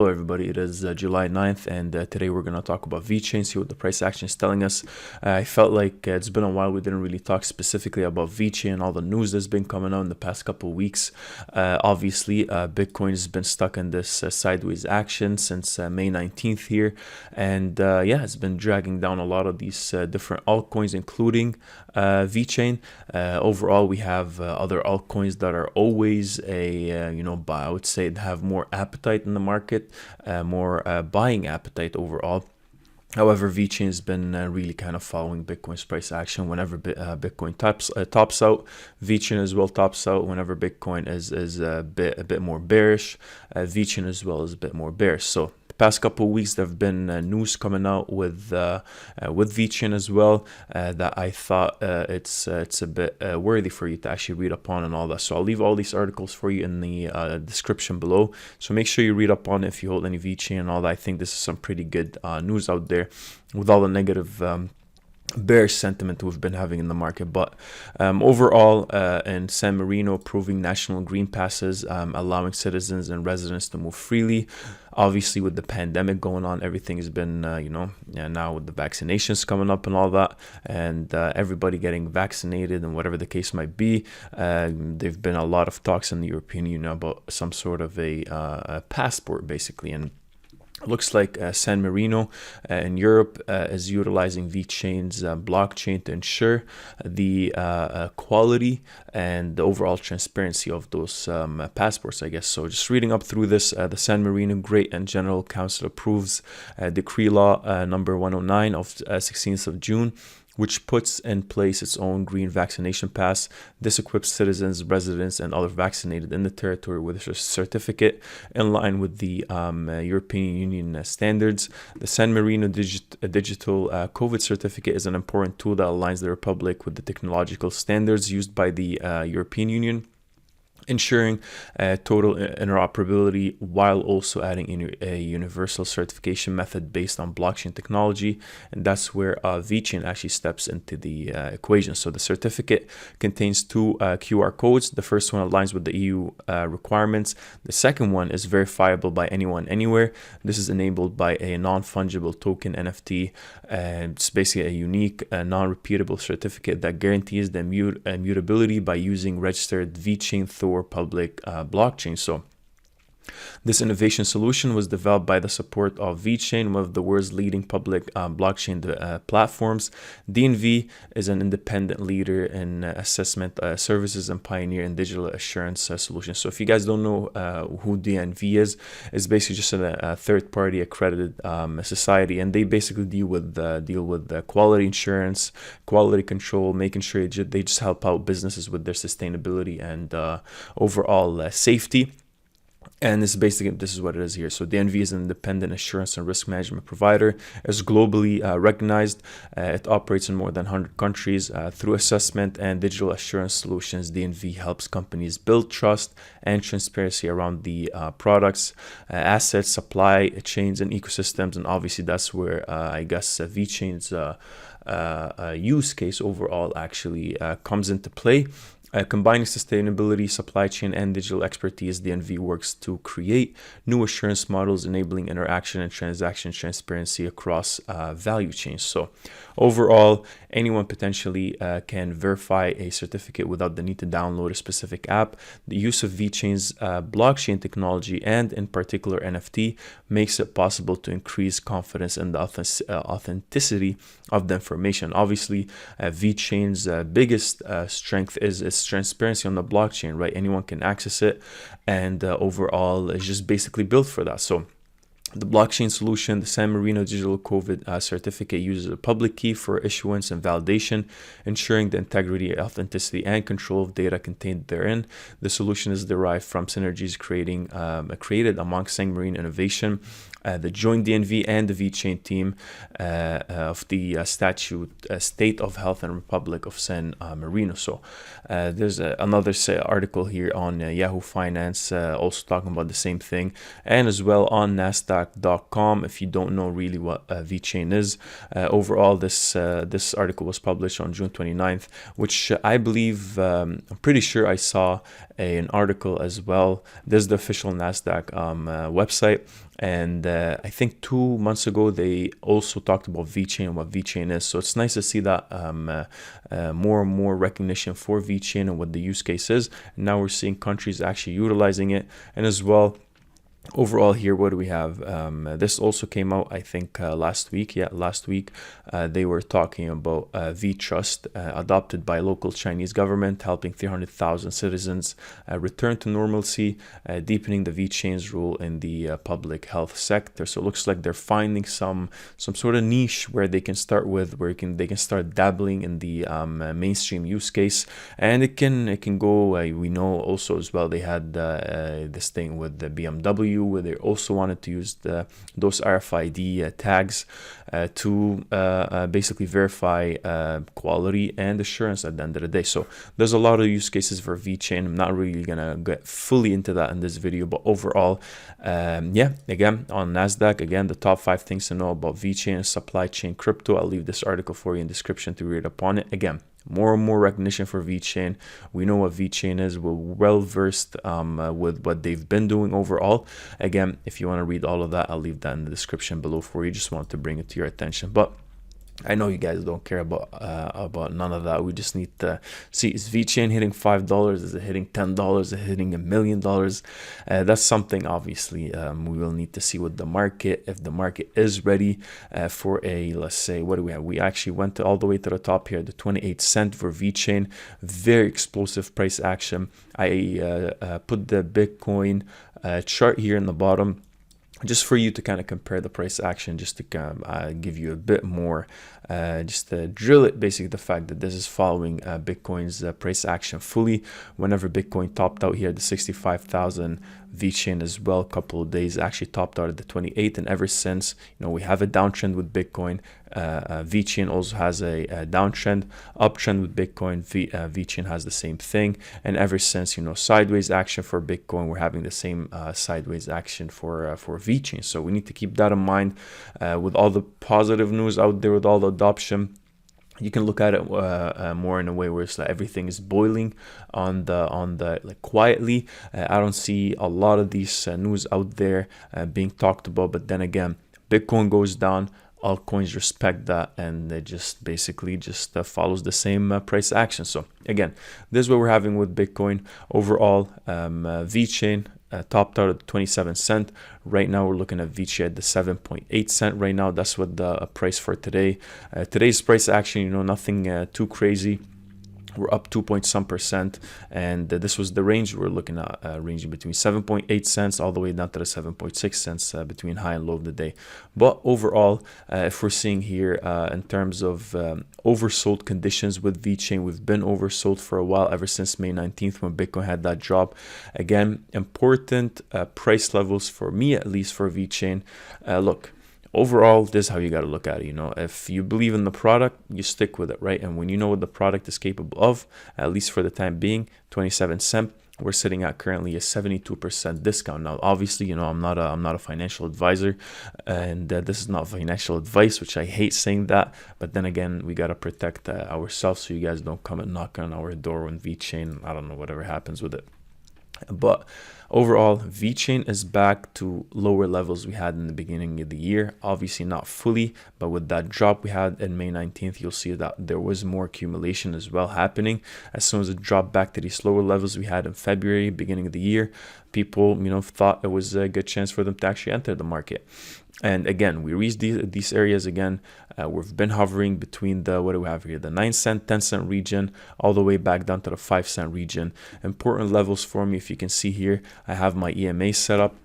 Hello everybody, it is July 9th and today we're going to talk about VeChain, see what the price action is telling us. I felt like it's been a while we didn't really talk specifically about VeChain and all the news that's been coming out in the past couple of weeks. Obviously, Bitcoin has been stuck in this sideways action since May 19th here, and yeah, it's been dragging down a lot of these different altcoins, including VeChain. Overall, we have other altcoins that are always I would say have more appetite in the market. More buying appetite overall. However, VeChain has been really kind of following Bitcoin's price action. Whenever Bitcoin tops out, VeChain as well tops out. Whenever Bitcoin is a bit more bearish, VeChain as well is a bit more bearish. So the past couple of weeks, there have been news coming out with VeChain as well that I thought it's a bit worthy for you to actually read up on and all that. So I'll leave all these articles for you in the description below. So make sure you read up on it if you hold any VeChain and all that. I think this is some pretty good news out there with all the negative bearish sentiment we've been having in the market. But overall, in San Marino, approving national green passes, allowing citizens and residents to move freely. Obviously, with the pandemic going on, everything has been, now with the vaccinations coming up and all that, and everybody getting vaccinated and whatever the case might be, there've been a lot of talks in the European Union about some sort of a passport, basically. And looks like San Marino in Europe is utilizing VeChain's blockchain to ensure the quality and the overall transparency of those passports, I guess. So just reading up through this, the San Marino Great and General Council approves Decree Law number 109 of 16th of June, which puts in place its own green vaccination pass. This equips citizens, residents, and other vaccinated in the territory with a certificate in line with the European Union standards. The San Marino digital COVID certificate is an important tool that aligns the Republic with the technological standards used by the European Union, ensuring total interoperability while also adding a universal certification method based on blockchain technology. And that's where VeChain actually steps into the equation. So the certificate contains two QR codes. The first one aligns with the EU requirements. The second one is verifiable by anyone, anywhere. This is enabled by a non-fungible token NFT. It's basically a unique, non-repeatable certificate that guarantees the immutability by using registered VeChain Thor public blockchain. So this innovation solution was developed by the support of VeChain, one of the world's leading public blockchain platforms. DNV is an independent leader in assessment services and pioneer in digital assurance solutions. So if you guys don't know who DNV is, it's basically just a third-party accredited society, and they basically deal with quality insurance, quality control, making sure they just help out businesses with their sustainability and overall safety. And this is what it is here. So DNV is an independent assurance and risk management provider. It's globally recognized. It operates in more than 100 countries. Through assessment and digital assurance solutions, DNV helps companies build trust and transparency around the products, assets, supply chains, and ecosystems. And obviously, that's where I guess VeChain's use case overall actually comes into play. Combining sustainability, supply chain, and digital expertise, DNV works to create new assurance models, enabling interaction and transaction transparency across value chains. So overall, anyone potentially can verify a certificate without the need to download a specific app. The use of VeChain's blockchain technology, and in particular NFT, makes it possible to increase confidence in the authenticity of the information. Obviously, VeChain's biggest strength is its transparency on the blockchain, right? Anyone can access it, and overall it's just basically built for that. So the blockchain solution, the San Marino digital COVID certificate, uses a public key for issuance and validation, ensuring the integrity, authenticity, and control of data contained therein. The solution is derived from synergies created among San Marino Innovation, the joint DNV and the VeChain team of the State of Health and Republic of San Marino. So there's another article here on Yahoo Finance also talking about the same thing, and as well on NASDAQ NASDAQ.com if you don't know really what VeChain is. Overall, this article was published on June 29th, which I believe, I'm pretty sure I saw an article as well. This is the official NASDAQ website. And I think 2 months ago, they also talked about VeChain and what VeChain is. So it's nice to see that more and more recognition for VeChain and what the use case is. And now we're seeing countries actually utilizing it. And as well, overall here, what do we have? This also came out, I think, last week. Yeah, last week they were talking about VTrust adopted by local Chinese government, helping 300,000 citizens return to normalcy, deepening the VeChain's role in the public health sector. So it looks like they're finding some sort of niche where they can start with, where they can start dabbling in the mainstream use case, and it can go. We know also as well they had this thing with the BMW, where they also wanted to use those RFID tags to basically verify quality and assurance at the end of the day. So there's a lot of use cases for VeChain. I'm not really gonna get fully into that in this video, but overall, yeah, again, on NASDAQ, again, the top 5 things to know about VeChain and supply chain crypto. I'll leave this article for you in the description to read upon it. Again, more and more recognition for VeChain. We know what VeChain is. We're well versed with what they've been doing overall. Again, if you want to read all of that, I'll leave that in the description below for you. Just want to bring it to your attention. But I know you guys don't care about none of that. We just need to see, is VeChain hitting $5? Is it hitting $10? Is it hitting $1 million? That's something obviously we will need to see with the market. If the market is ready for a, let's say, what do we have? We actually went all the way to the top here, the 28 cent for VeChain. Very explosive price action. I put the Bitcoin chart here in the bottom, just for you to kind of compare the price action, just to give you a bit more, just to drill it, basically the fact that this is following Bitcoin's price action fully. Whenever Bitcoin topped out here, the 65,000, VeChain as well, a couple of days actually topped out at the 28th, and ever since, you know, we have a downtrend with Bitcoin. VeChain also has a downtrend, uptrend with Bitcoin. VeChain has the same thing, and ever since, you know, sideways action for Bitcoin, we're having the same sideways action for VeChain. So we need to keep that in mind with all the positive news out there, with all the adoption. You can look at it more in a way where it's like everything is boiling on the like quietly. I don't see a lot of these news out there being talked about, but then again, Bitcoin goes down, altcoins respect that, and it just basically just follows the same price action. So again, this is what we're having with Bitcoin overall. VeChain topped out at 27 cent. Right now we're looking at VeChain at the 7.8 cent right now. That's what the price for today. Today's price action, you know, nothing too crazy. We're up 2 point some percent, and this was the range we're looking at, ranging between 7.8 cents all the way down to the 7.6 cents between high and low of the day. But overall, if we're seeing here in terms of oversold conditions with VeChain, we've been oversold for a while, ever since May 19th when Bitcoin had that drop. Again, important price levels for me, at least for VeChain. Look, overall, this is how you got to look at it. You know, if you believe in the product, you stick with it, right? And when you know what the product is capable of, at least for the time being, 27 cent, we're sitting at currently a 72% discount. Now, obviously, you know, I'm not a financial advisor, and this is not financial advice, which I hate saying that. But then again, we got to protect ourselves, so you guys don't come and knock on our door when VeChain, I don't know, whatever happens with it. But overall, VeChain is back to lower levels we had in the beginning of the year. Obviously not fully, but with that drop we had in May 19th, you'll see that there was more accumulation as well happening. As soon as it dropped back to these lower levels we had in February, beginning of the year, people, you know, thought it was a good chance for them to actually enter the market. And again, we reached these areas again. We've been hovering between the, what do we have here, the 9 cent, 10 cent region, all the way back down to the 5 cent region. Important levels for me. If you can see here, I have my EMA set up.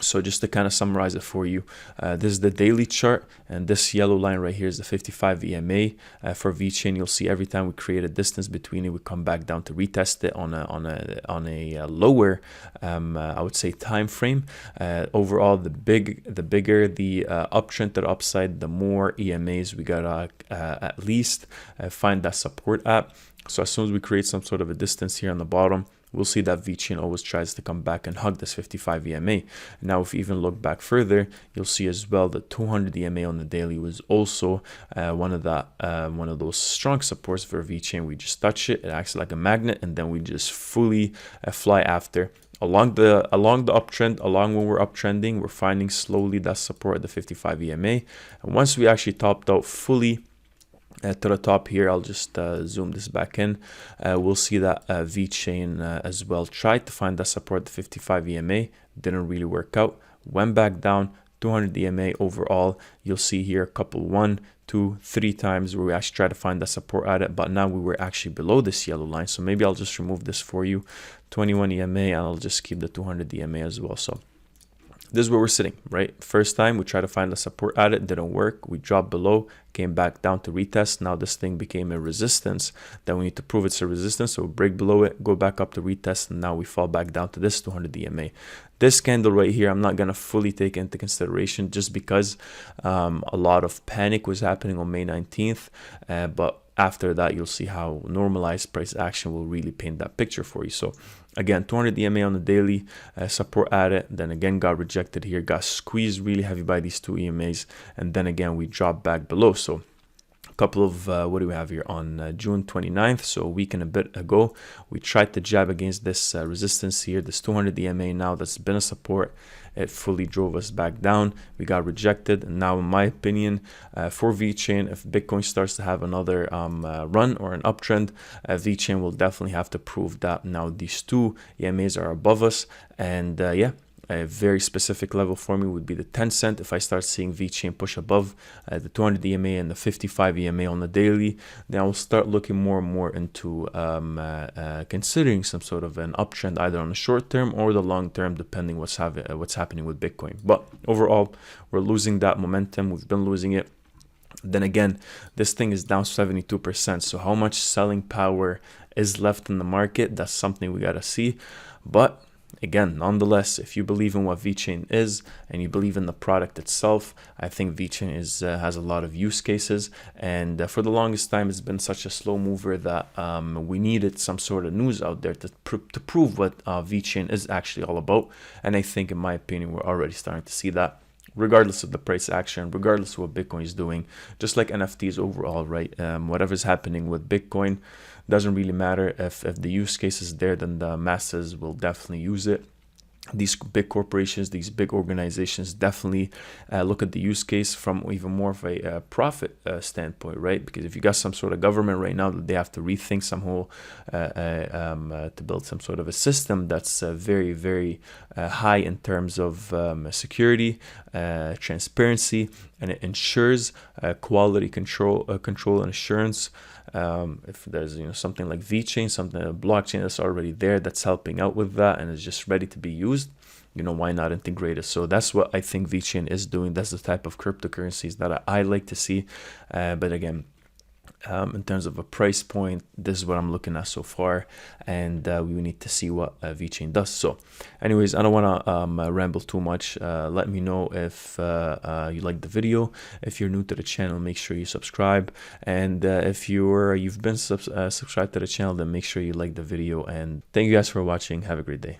So just to kind of summarize it for you, this is the daily chart, and this yellow line right here is the 55 EMA for VeChain. You'll see every time we create a distance between it, we come back down to retest it on a lower, I would say, time frame. Overall, the bigger the uptrend to the upside, the more EMAs we gotta at least find that support at. So as soon as we create some sort of a distance here on the bottom, we'll see that VeChain always tries to come back and hug this 55 EMA. Now, if you even look back further, you'll see as well that 200 EMA on the daily was also one of those strong supports for VeChain. We just touch it, it acts like a magnet, and then we just fully fly after. Along the uptrend, along when we're uptrending, we're finding slowly that support at the 55 EMA. And once we actually topped out fully to the top here, I'll just zoom this back in. We'll see that VeChain as well tried to find that support at the 55 EMA. Didn't really work out. Went back down. 200 EMA overall. You'll see here a couple 1, 2, 3 times where we actually try to find that support at it, but now we were actually below this yellow line. So maybe I'll just remove this for you. 21 EMA, and I'll just keep the 200 EMA as well. So this is where we're sitting, right? First time we tried to find the support at it, didn't work. We dropped below, came back down to retest. Now this thing became a resistance. Then we need to prove it's a resistance. So we break below it, go back up to retest, and now we fall back down to this 200 EMA. This candle right here, I'm not going to fully take into consideration just because a lot of panic was happening on May 19th. But after that, you'll see how normalized price action will really paint that picture for you. So again, 200 EMA on the daily, support at it, then again got rejected here, got squeezed really heavy by these 2 EMAs, and then again we dropped back below. So couple of what do we have here on June 29th, so a week and a bit ago, we tried to jab against this resistance here, this 200 EMA. Now that's been a support, it fully drove us back down. We got rejected, and now in my opinion, for VeChain, if Bitcoin starts to have another run or an uptrend, VeChain will definitely have to prove that now these 2 EMAs are above us. And yeah, a very specific level for me would be the 10 cent. If I start seeing VeChain push above the 200 EMA and the 55 EMA on the daily, then I'll start looking more and more into considering some sort of an uptrend, either on the short term or the long term, depending what's happening with Bitcoin. But overall, we're losing that momentum. We've been losing it. Then again, this thing is down 72%. So how much selling power is left in the market? That's something we got to see. But again, nonetheless, if you believe in what VeChain is and you believe in the product itself, I think VeChain has a lot of use cases. And for the longest time, it's been such a slow mover that we needed some sort of news out there to prove what VeChain is actually all about. And I think, in my opinion, we're already starting to see that, regardless of the price action, regardless of what Bitcoin is doing, just like NFTs overall, right? Whatever's happening with Bitcoin doesn't really matter. If the use case is there, then the masses will definitely use it. These big corporations, these big organizations definitely look at the use case from even more of a profit standpoint, right? Because if you got some sort of government right now that they have to rethink some whole to build some sort of a system that's very, very high in terms of security, transparency, and it ensures quality control and assurance. If there's something like VeChain, something a blockchain that's already there that's helping out with that and is just ready to be used, why not integrate it? So that's what I think VeChain is doing. That's the type of cryptocurrencies that I like to see. But again, in terms of a price point, this is what I'm looking at so far, and we need to see what VeChain does. So anyways, I don't want to ramble too much. Let me know if you like the video. If you're new to the channel, make sure you subscribe, and if you've been subscribed to the channel, then make sure you like the video. And thank you guys for watching. Have a great day.